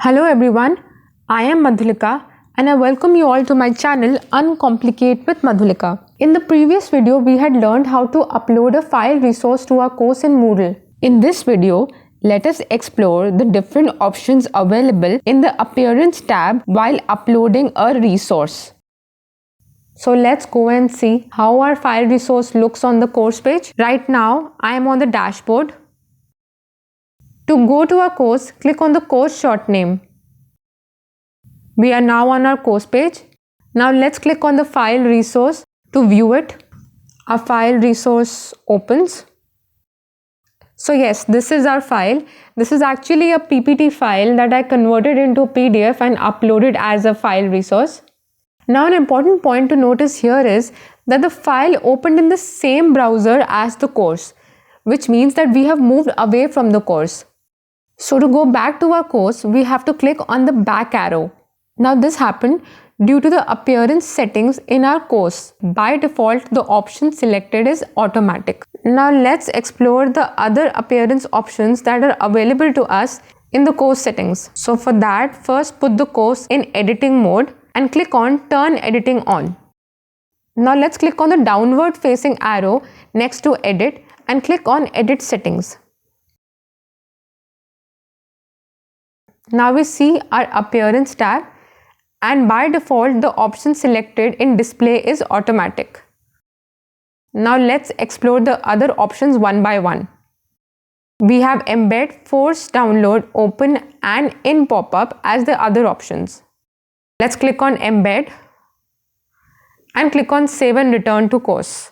Hello everyone, I am Madhulika and I welcome you all to my channel Uncomplicate with Madhulika. In the previous video, we had learned how to upload a file resource to our course in Moodle. In this video, let us explore the different options available in the Appearance tab while uploading a resource. So let's go and see how our file resource looks on the course page. Right now, I am on the dashboard. To go to our course, click on the course short name. We are now on our course page. Now let's click on the file resource to view it. Our file resource opens. So yes, this is our file. This is actually a PPT file that I converted into a PDF and uploaded as a file resource. Now an important point to notice here is that the file opened in the same browser as the course, which means that we have moved away from the course. So to go back to our course, we have to click on the back arrow. Now this happened due to the appearance settings in our course. By default, the option selected is automatic. Now let's explore the other appearance options that are available to us in the course settings. So for that, first put the course in editing mode and click on Turn Editing On. Now let's click on the downward facing arrow next to Edit and click on Edit Settings. Now we see our Appearance tab, and by default the option selected in display is automatic. Now let's explore the other options one by one. We have Embed, Force Download, Open and In Pop-up as the other options. Let's click on Embed and click on Save and Return to Course.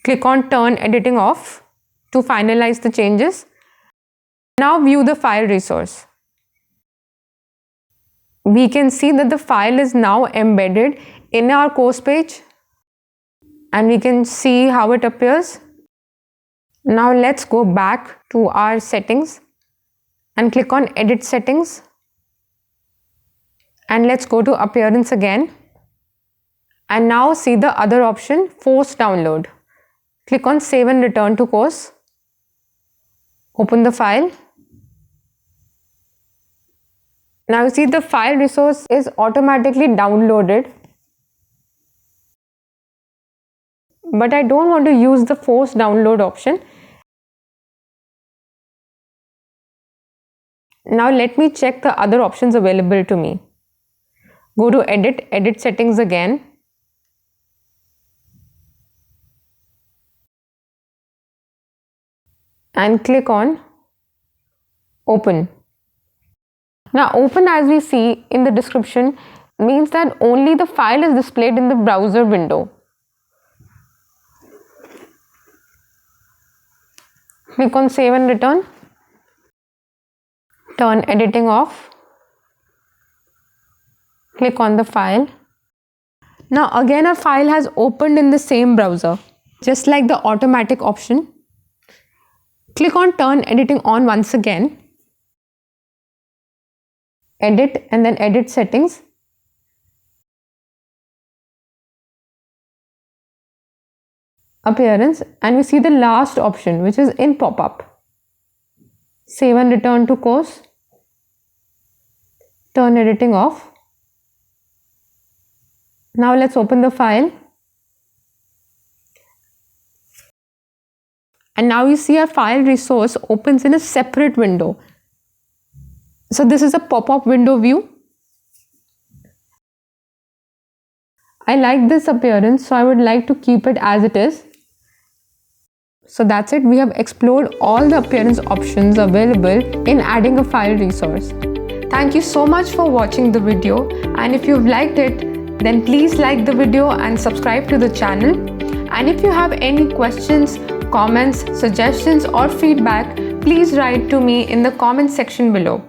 Click on Turn Editing Off to finalize the changes. Now view the file resource. We can see that the file is now embedded in our course page and we can see how it appears. Now let's go back to our settings and click on Edit Settings. And let's go to Appearance again. And now see the other option, Force Download. Click on Save and Return to Course. Open the file. Now you see the file resource is automatically downloaded. But I don't want to use the force download option. Now let me check the other options available to me. Go to Edit, Edit Settings again. And click on Open. Now open, as we see in the description, means that only the file is displayed in the browser window. Click on Save and Return. Turn editing off. Click on the file. Now again our file has opened in the same browser, just like the automatic option. Click on Turn Editing On once again. Edit and then Edit Settings. Appearance, and we see the last option, which is In Pop-up. Save and Return to Course. Turn Editing Off. Now let's open the file. And now you see our file resource opens in a separate window. So this is a pop-up window view. I like this appearance, so I would like to keep it as it is. So that's it. We have explored all the appearance options available in adding a file resource. Thank you so much for watching the video, and if you've liked it, then please like the video and subscribe to the channel. And if you have any questions, comments, suggestions or feedback, please write to me in the comment section below.